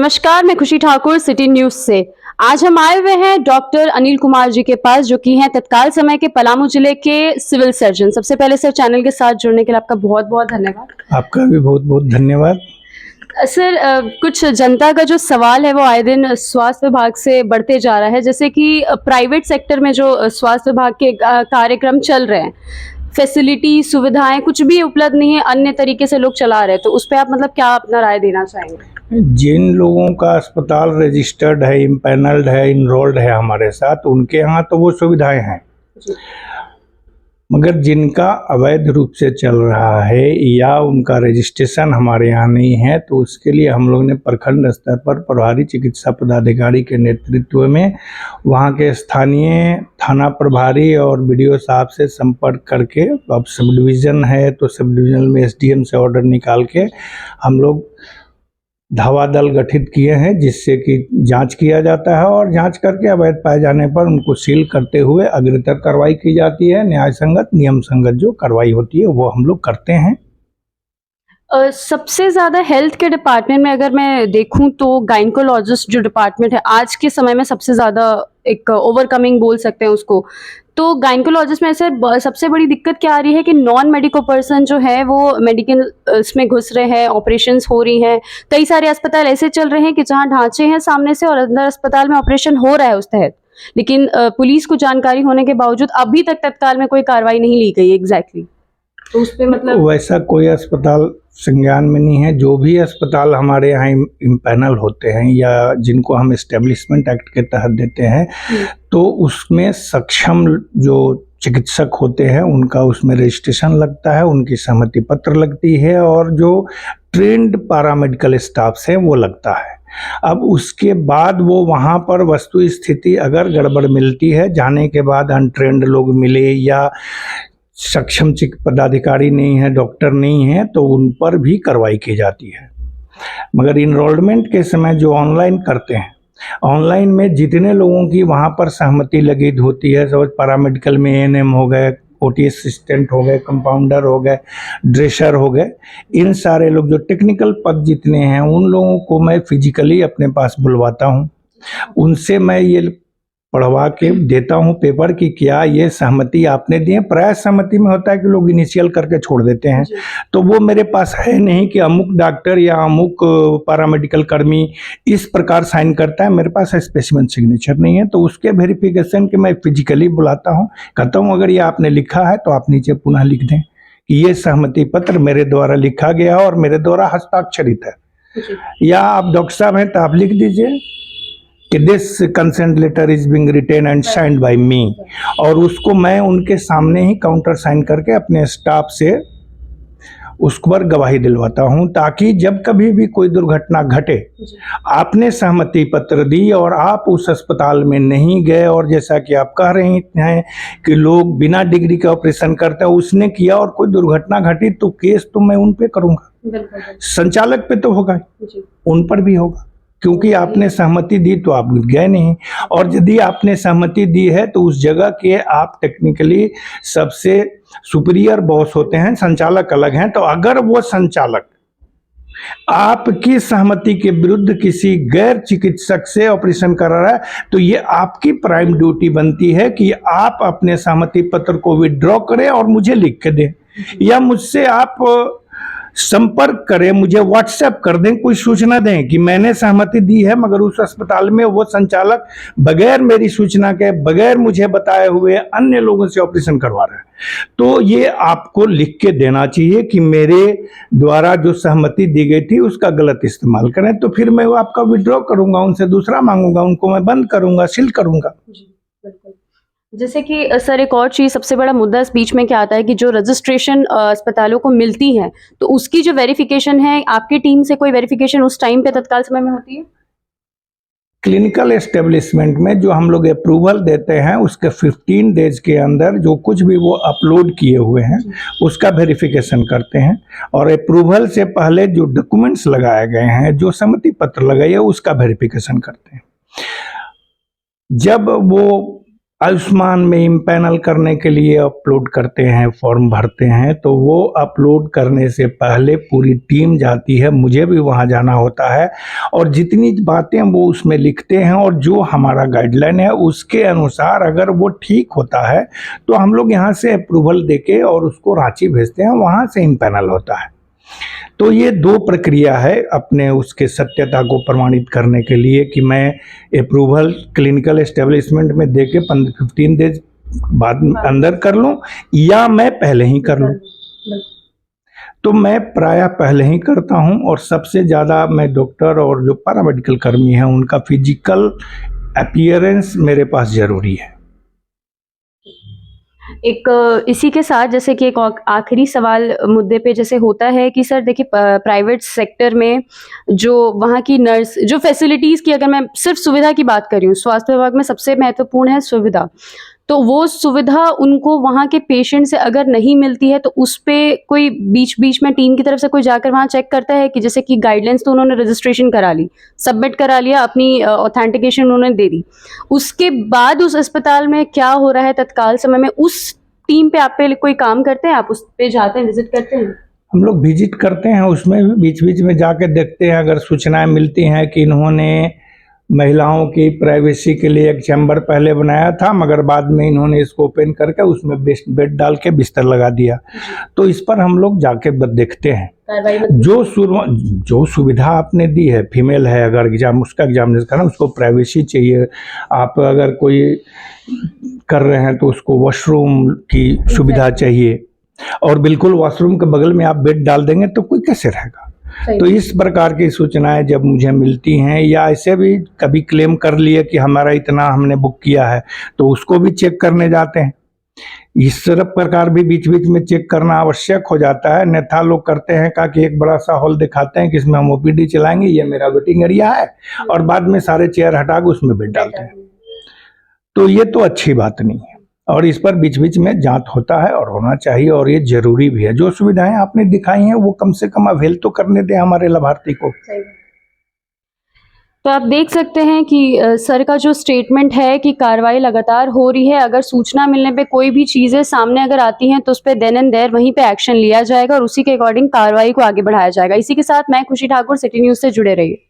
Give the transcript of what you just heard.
नमस्कार, मैं खुशी ठाकुर सिटी न्यूज से। आज हम आए हुए हैं डॉक्टर अनिल कुमार जी के पास, जो कि हैं तत्काल समय के पलामू जिले के सिविल सर्जन। सबसे पहले सर, चैनल के साथ जुड़ने के लिए आपका बहुत बहुत धन्यवाद। आपका भी बहुत बहुत धन्यवाद। सर, कुछ जनता का जो सवाल है वो आए दिन स्वास्थ्य विभाग से बढ़ते जा रहा है, जैसे कि प्राइवेट सेक्टर में जो स्वास्थ्य विभाग के कार्यक्रम चल रहे हैं, फैसिलिटी सुविधाएं कुछ भी उपलब्ध नहीं है, अन्य तरीके से लोग चला रहे हैं, तो उस पर आप मतलब क्या अपना राय देना चाहेंगे? जिन लोगों का अस्पताल रजिस्टर्ड है, इम्पैनल्ड है, इनरोल्ड है हमारे साथ, उनके यहाँ तो वो सुविधाएं हैं, मगर जिनका अवैध रूप से चल रहा है या उनका रजिस्ट्रेशन हमारे यहाँ नहीं है, तो उसके लिए हम लोग ने प्रखंड स्तर पर प्रभारी चिकित्सा पदाधिकारी के नेतृत्व में वहाँ के स्थानीय थाना प्रभारी और बीडीओ साहब से संपर्क करके, अब सब डिवीज़न है तो सब डिवीज़न में एसडीएम से ऑर्डर निकाल के हम लोग धावा दल गठित किए हैं, जिससे कि जांच किया जाता है और जांच करके अवैध पाए जाने पर उनको सील करते हुए अग्रितर कार्रवाई की जाती है। न्याय संगत नियम संगत जो कार्रवाई होती है वो हम लोग करते हैं। सबसे ज्यादा हेल्थ के डिपार्टमेंट में अगर मैं देखूं तो गायनकोलॉजिस्ट जो डिपार्टमेंट है आज के समय में सबसे ज्यादा एक ओवरकमिंग बोल सकते हैं उसको। तो गायनकोलॉजिस्ट में ऐसे सबसे बड़ी दिक्कत क्या आ रही है कि नॉन मेडिको पर्सन जो है वो मेडिकल इसमें घुस रहे हैं, ऑपरेशंस हो रही हैं। कई सारे अस्पताल ऐसे चल रहे हैं कि जहां ढांचे हैं सामने से और अंदर अस्पताल में ऑपरेशन हो रहा है उस तहत, लेकिन पुलिस को जानकारी होने के बावजूद अभी तक तत्काल में कोई कार्रवाई नहीं ली गई एग्जैक्टली। तो उस पे मतलब वैसा कोई अस्पताल संज्ञान में नहीं है। जो भी अस्पताल हमारे यहाँ इम्पैनल होते हैं या जिनको हम एस्टेब्लिशमेंट एक्ट के तहत देते हैं, तो उसमें सक्षम जो चिकित्सक होते हैं उनका उसमें रजिस्ट्रेशन लगता है, उनकी सहमति पत्र लगती है और जो ट्रेंड पैरामेडिकल स्टाफ हैं वो लगता है। अब उसके बाद वो वहाँ पर वस्तु स्थिति अगर गड़बड़ मिलती है, जाने के बाद अनट्रेंड लोग मिले या सक्षम पदाधिकारी नहीं है, डॉक्टर नहीं है, तो उन पर भी कार्रवाई की जाती है। मगर इनरोलमेंट के समय जो ऑनलाइन करते हैं, ऑनलाइन में जितने लोगों की वहाँ पर सहमति लगी होती है, समझ पैरामेडिकल में एएनएम हो गए, ओटी असिस्टेंट हो गए, कंपाउंडर हो गए, ड्रेसर हो गए, इन सारे लोग जो टेक्निकल पद जितने हैं उन लोगों को मैं फिजिकली अपने पास बुलवाता हूँ। उनसे मैं ये पढ़वा के देता हूँ पेपर कि क्या ये सहमति आपने दी है। प्राय सहमति में होता है कि लोग इनिशियल करके छोड़ देते हैं, तो वो मेरे पास है नहीं कि अमुक डॉक्टर या अमुक पैरामेडिकल कर्मी इस प्रकार साइन करता है। मेरे पास स्पेसिमेन सिग्नेचर नहीं है, तो उसके वेरिफिकेशन के मैं फिजिकली बुलाता हूँ, कहता हूँ अगर ये आपने लिखा है तो आप नीचे पुनः लिख दें कि ये सहमति पत्र मेरे द्वारा लिखा गया और मेरे द्वारा हस्ताक्षरित है, या आप डॉक्टर साहब हैं तो आप लिख दीजिए कि this consent letter is being written and signed by me, और उसको मैं उनके सामने ही काउंटर साइन करके अपने स्टाफ से उस पर गवाही दिलवाता हूं, ताकि जब कभी भी कोई दुर्घटना घटे, आपने सहमति पत्र दी और आप उस अस्पताल में नहीं गए, और जैसा कि आप कह रहे हैं कि लोग बिना डिग्री के ऑपरेशन करते हैं, उसने किया और कोई दुर्घटना घटी तो केस तो मैं उन पे करूंगा, संचालक पे तो होगा, उन पर भी होगा, क्योंकि आपने सहमति दी तो आप गए नहीं। और यदि आपने सहमति दी है तो उस जगह के आप टेक्निकली सबसे सुपीरियर बॉस होते हैं, संचालक अलग हैं, तो अगर वो संचालक आपकी सहमति के विरुद्ध किसी गैर चिकित्सक से ऑपरेशन कर रहा है, तो ये आपकी प्राइम ड्यूटी बनती है कि आप अपने सहमति पत्र को विड्रॉ करें और मुझे लिख के दें, या मुझसे आप संपर्क करें, मुझे व्हाट्सएप कर दें, कोई सूचना दें कि मैंने सहमति दी है मगर उस अस्पताल में वो संचालक बगैर मेरी सूचना के, बगैर मुझे बताए हुए अन्य लोगों से ऑपरेशन करवा रहा है। तो ये आपको लिख के देना चाहिए कि मेरे द्वारा जो सहमति दी गई थी उसका गलत इस्तेमाल करें, तो फिर मैं वो आपका विड्रॉ करूंगा, उनसे दूसरा मांगूंगा, उनको मैं बंद करूंगा, सील करूंगा। जैसे कि सर, एक और चीज सबसे बड़ा मुद्दा इस बीच में क्या आता है कि जो रजिस्ट्रेशन अस्पतालों को मिलती है, तो उसकी जो वेरिफिकेशन है, आपकी टीम से कोई वेरिफिकेशन उस टाइम पे तत्काल समय में होती है? क्लिनिकल एस्टेब्लिशमेंट में जो हम लोग अप्रूवल देते हैं उसके 15 डेज के अंदर जो कुछ भी वो अपलोड किए हुए हैं उसका वेरिफिकेशन करते हैं, और अप्रूवल से पहले जो डॉक्यूमेंट्स लगाए गए हैं, जो सहमति पत्र लगाए, उसका वेरिफिकेशन करते हैं। जब वो आयुष्मान में इम्पैनल करने के लिए अपलोड करते हैं, फॉर्म भरते हैं, तो वो अपलोड करने से पहले पूरी टीम जाती है, मुझे भी वहाँ जाना होता है और जितनी बातें वो उसमें लिखते हैं और जो हमारा गाइडलाइन है उसके अनुसार अगर वो ठीक होता है तो हम लोग यहाँ से अप्रूवल देके और उसको रांची भेजते हैं, वहाँ से इम्पैनल होता है। तो ये दो प्रक्रिया है अपने उसके सत्यता को प्रमाणित करने के लिए कि मैं अप्रूवल क्लिनिकल एस्टेब्लिशमेंट में दे के 15 डेज बाद अंदर कर लूँ या मैं पहले ही कर लूँ। तो मैं प्रायः पहले ही करता हूँ और सबसे ज़्यादा मैं डॉक्टर और जो पैरामेडिकल कर्मी हैं उनका फिजिकल अपीयरेंस मेरे पास ज़रूरी है। एक इसी के साथ जैसे कि एक आखिरी सवाल मुद्दे पे जैसे होता है कि सर देखिए प्राइवेट सेक्टर में जो वहाँ की नर्स जो फैसिलिटीज़ की अगर मैं सिर्फ सुविधा की बात कर रही हूँ, स्वास्थ्य विभाग में सबसे महत्वपूर्ण है सुविधा। तो वो सुविधा उनको वहाँ के पेशेंट से अगर नहीं मिलती है तो उस पे कोई बीच में टीम की तरफ से कोई जाकर वहाँ चेक करता है कि जैसे कि गाइडलाइंस तो उन्होंने रजिस्ट्रेशन करा ली, सबमिट करा लिया, अपनी ऑथेंटिकेशन उन्होंने दे दी, उसके बाद उस अस्पताल में क्या हो रहा है तत्काल समय में, उस टीम पे आप पे कोई काम करते हैं, आप उस पे जाते हैं, विजिट करते हैं? हम लोग विजिट करते हैं, उसमें भी बीच-बीच में जाके देखते हैं अगर सूचनाएं मिलती हैं कि इन्होंने महिलाओं की प्राइवेसी के लिए एक चैम्बर पहले बनाया था मगर बाद में इन्होंने इसको ओपन करके उसमें बेड डाल के बिस्तर लगा दिया, तो इस पर हम लोग जाके देखते हैं। जो सुविधा आपने दी है, फीमेल है अगर उसका एग्जामिनेशन करना, उसको प्राइवेसी चाहिए, आप अगर कोई कर रहे हैं तो उसको वॉशरूम की सुविधा चाहिए और बिल्कुल वॉशरूम के बगल में आप बेड डाल देंगे तो कोई कैसे रहेगा। तो इस प्रकार की सूचनाएं जब मुझे मिलती हैं या ऐसे भी कभी क्लेम कर लिए कि हमारा इतना हमने बुक किया है तो उसको भी चेक करने जाते हैं। इस तरह प्रकार भी बीच बीच में चेक करना आवश्यक हो जाता है, अन्यथा लोग करते हैं कि एक बड़ा सा हॉल दिखाते हैं कि इसमें हम ओपीडी चलाएंगे, ये मेरा वेटिंग एरिया है, और बाद में सारे चेयर हटा के उसमें बेड डालते हैं। तो ये तो अच्छी बात नहीं है और इस पर बीच बीच में जांच होता है और होना चाहिए और ये जरूरी भी है। जो सुविधाएं आपने दिखाई हैं वो कम से कम अवेल तो करने दें हमारे लाभार्थी को। तो आप देख सकते हैं कि सर का जो स्टेटमेंट है कि कार्रवाई लगातार हो रही है, अगर सूचना मिलने पे कोई भी चीज़ें सामने अगर आती हैं तो उस पर देन एंड देयर वहीं पे एक्शन लिया जाएगा और उसी के अकॉर्डिंग कार्रवाई को आगे बढ़ाया जाएगा। इसी के साथ मैं खुशी ठाकुर, सिटी न्यूज़ से जुड़े रहिए।